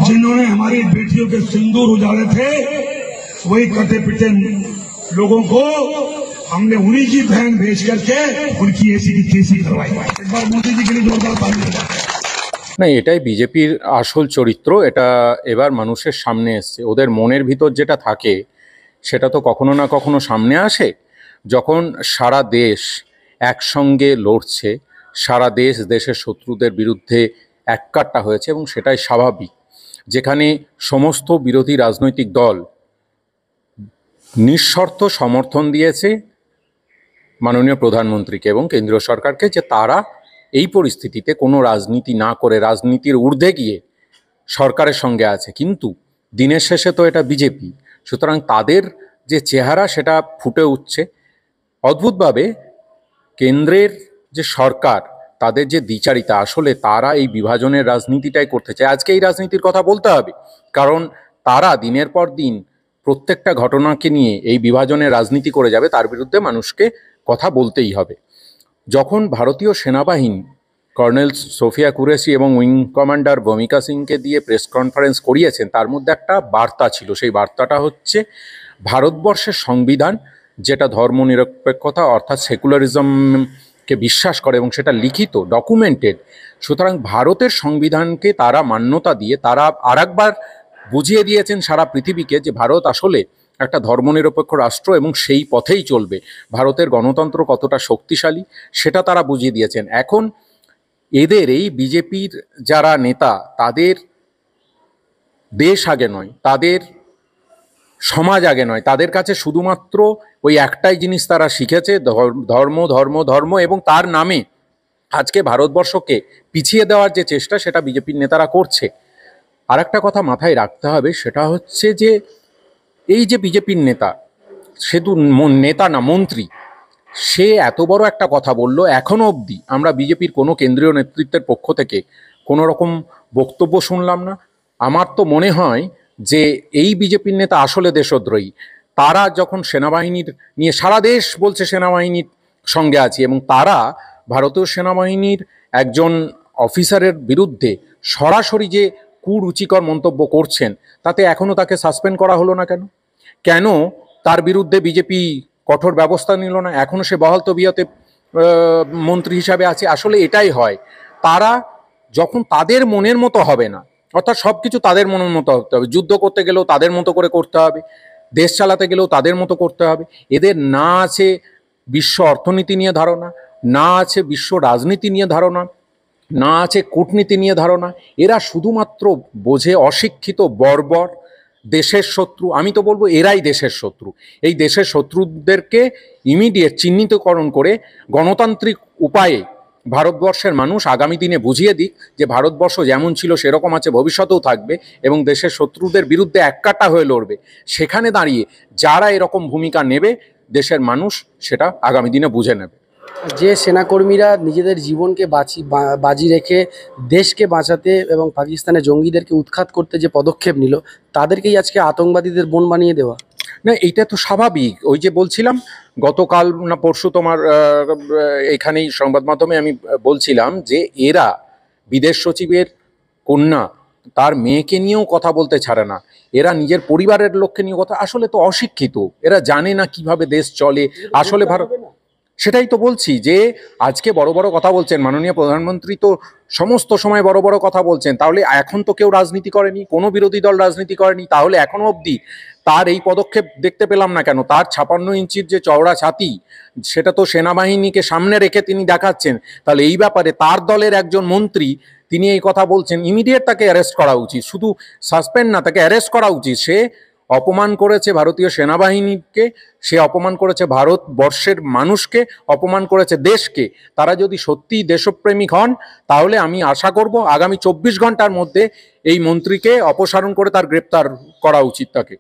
जिन्होंने हमारी बेटियों के सिंदूर उजाड़े थे, वही कटे पिटे लोगों को हमने उन्हीं की बहन भेज करके उनकी ऐसी की तैसी करवाई। एक बार मोदी जी के लिए जोरदार ताली बजाएं। না, এটাই বিজেপির আসল চরিত্র। এটা এবার মানুষের সামনে এসছে। ওদের মনের ভিতর যেটা থাকে সেটা তো কখনো না কখনো সামনে আসে। যখন সারা দেশ একসঙ্গে লড়ছে, সারা দেশ দেশের শত্রুদের বিরুদ্ধে এককাট্টা হয়েছে, এবং সেটাই স্বাভাবিক। যেখানে সমস্ত বিরোধী রাজনৈতিক দল নিঃশর্ত সমর্থন দিয়েছে মাননীয় প্রধানমন্ত্রীকে এবং কেন্দ্রীয় সরকারকে, যে তারা এই পরিস্থিতিতে কোনো রাজনীতি না করে রাজনীতির ঊর্ধ্বে গিয়ে সরকারের সঙ্গে আছে। কিন্তু দিনের শেষে তো এটা বিজেপি, সুতরাং তাদের যে চেহারা সেটা ফুটে উঠছে। অদ্ভুতভাবে কেন্দ্রের যে সরকার, তাদের যে দ্বিচারিতা, আসলে তারা এই বিভাজনের রাজনীতিটাই করতে চায়। আজকে এই রাজনীতির কথা বলতে হবে, কারণ তারা দিনের পর দিন প্রত্যেকটা ঘটনাকে নিয়ে এই বিভাজনের রাজনীতি করে যাবে। তার বিরুদ্ধে মানুষকে কথা বলতেই হবে। যখন ভারতীয় সেনাবাহিনী কর্নেল সোফিয়া কুরেশি এবং উইং কমান্ডার ভূমিকা সিংকে দিয়ে প্রেস কনফারেন্স করিয়েছেন, তার মধ্যে একটা বার্তা ছিল। সেই বার্তাটা হচ্ছে ভারতবর্ষের সংবিধান, যেটা ধর্মনিরপেক্ষতা অর্থাৎ সেকুলারিজমকে বিশ্বাস করে এবং সেটা লিখিত, ডকুমেন্টেড। সুতরাং ভারতের সংবিধানকে তারা মান্যতা দিয়ে তারা আরেকবার বুঝিয়ে দিয়েছেন সারা পৃথিবীকে যে ভারত আসলে একটা ধর্মনিরপেক্ষ রাষ্ট্র এবং সেই পথেই চলবে। ভারতের গণতন্ত্র কতটা শক্তিশালী সেটা তারা বুঝিয়ে দিয়েছেন। এখন এদের এই বিজেপির যারা নেতা, তাদের দেশ আগে নয়, তাদের সমাজ আগে নয়, তাদের কাছে শুধুমাত্র ওই একটাই জিনিস তারা শিখেছে, ধর্ম ধর্ম ধর্ম, এবং তার নামে আজকে ভারতবর্ষকে পিছিয়ে দেওয়ার যে চেষ্টা সেটা বিজেপির নেতারা করছে। আর একটা কথা মাথায় রাখতে হবে, সেটা হচ্ছে যে এই যে বিজেপির নেতা, সে তো নেতা না, মন্ত্রী, সে এত বড় একটা কথা বলল, এখনো অবধি আমরা বিজেপির কোনো কেন্দ্রীয় নেতৃত্বের পক্ষ থেকে কোনো রকম বক্তব্য শুনলাম না। আমার তো মনে হয় যে এই বিজেপির নেতা আসলে দেশদ্রোহী। তারা যখন সেনাবাহিনীর নিয়ে সারা দেশ বলছে সেনাবাহিনীর সঙ্গে আছে, এবং তারা ভারতীয় সেনাবাহিনীর একজন অফিসারের বিরুদ্ধে সরাসরি যে কুরুচিকর মন্তব্য করছেন, তাতে এখনও তাকে সাসপেন্ড করা হলো না কেন? কেন তার বিরুদ্ধে বিজেপি কঠোর ব্যবস্থা নিল না? এখনও সে বহাল তবিয়তে মন্ত্রী হিসাবে আছে। আসলে এটাই হয়, তারা যখন তাদের মনের মতো হবে না, অর্থাৎ সব কিছু তাদের মনের মতো হতে হবে, যুদ্ধ করতে গেলেও তাদের মতো করে করতে হবে, দেশ চালাতে গেলেও তাদের মতো করতে হবে। এদের না আছে বিশ্ব অর্থনীতি নিয়ে ধারণা, না আছে বিশ্ব রাজনীতি নিয়ে ধারণা, না আছে কূটনীতি নিয়ে ধারণা। এরা শুধুমাত্র বোঝে অশিক্ষিত, বর্বর, দেশের শত্রু। আমি তো বলবো এরাই দেশের শত্রু। এই দেশের শত্রুদেরকে ইমিডিয়েট চিহ্নিতকরণ করে গণতান্ত্রিক উপায়ে ভারতবর্ষের মানুষ আগামী দিনে বুঝিয়ে দিক যে ভারতবর্ষ যেমন ছিল সেরকম আছে, ভবিষ্যতেও থাকবে, এবং দেশের শত্রুদের বিরুদ্ধে এককাট্টা হয়ে লড়বে। সেখানে দাঁড়িয়ে যারা এরকম ভূমিকা নেবে, দেশের মানুষ সেটা আগামী দিনে বুঝে নেবে। যে সেনাকর্মীরা নিজেদের জীবনকে বাজি রেখে দেশকে বাঁচাতে এবং পাকিস্তানের জঙ্গিদেরকে উৎখাত করতে যে পদক্ষেপ নিল, তাদেরকেই আজকে আতঙ্কবাদীদের বোন বানিয়ে দেওয়া। না, এইটা তো স্বাভাবিক। ওই যে বলছিলাম গতকাল না পরশু তোমার এখানেই সংবাদ মাধ্যমে আমি বলছিলাম যে এরা বিদেশ সচিবের কন্যা, তার মেয়েকে নিয়েও কথা বলতে ছাড়ে না। এরা নিজের পরিবারের লোককে নিয়ে কথা, আসলে তো অশিক্ষিত, এরা জানে না কিভাবে দেশ চলে। আসলে ভারত, সেটাই তো বলছি যে আজকে বড় বড় কথা বলছেন মাননীয় প্রধানমন্ত্রী, তো সমস্ত সময় বড় বড় কথা বলছেন। তাহলে এখন তো কেউ রাজনীতি করেনি, কোনো বিরোধী দল রাজনীতি করেনি, তাহলে এখনো অবধি তার এই পদক্ষেপ দেখতে পেলাম না কেন? তার 56 ইঞ্চির যে চওড়া ছাতি, সেটা তো সেনাবাহিনীকে সামনে রেখে তিনি দেখাচ্ছেন। তাহলে এই ব্যাপারে তার দলের একজন মন্ত্রী তিনি এই কথা বলছেন, ইমিডিয়েট তাকে অ্যারেস্ট করা উচিত। শুধু সাসপেন্ড না, তাকে অ্যারেস্ট করা উচিত। সে অপমান করেছে ভারতীয় সেনাবাহিনীকে, সে অপমান করেছে ভারতবর্ষের মানুষকে, অপমান করেছে দেশকে। তারা যদি সত্যিই দেশপ্রেমিক হন, তাহলে আমি আশা করব আগামী 24 ঘন্টার মধ্যে এই মন্ত্রীকে অপসারণ করে তার গ্রেপ্তার করা উচিত তাকে।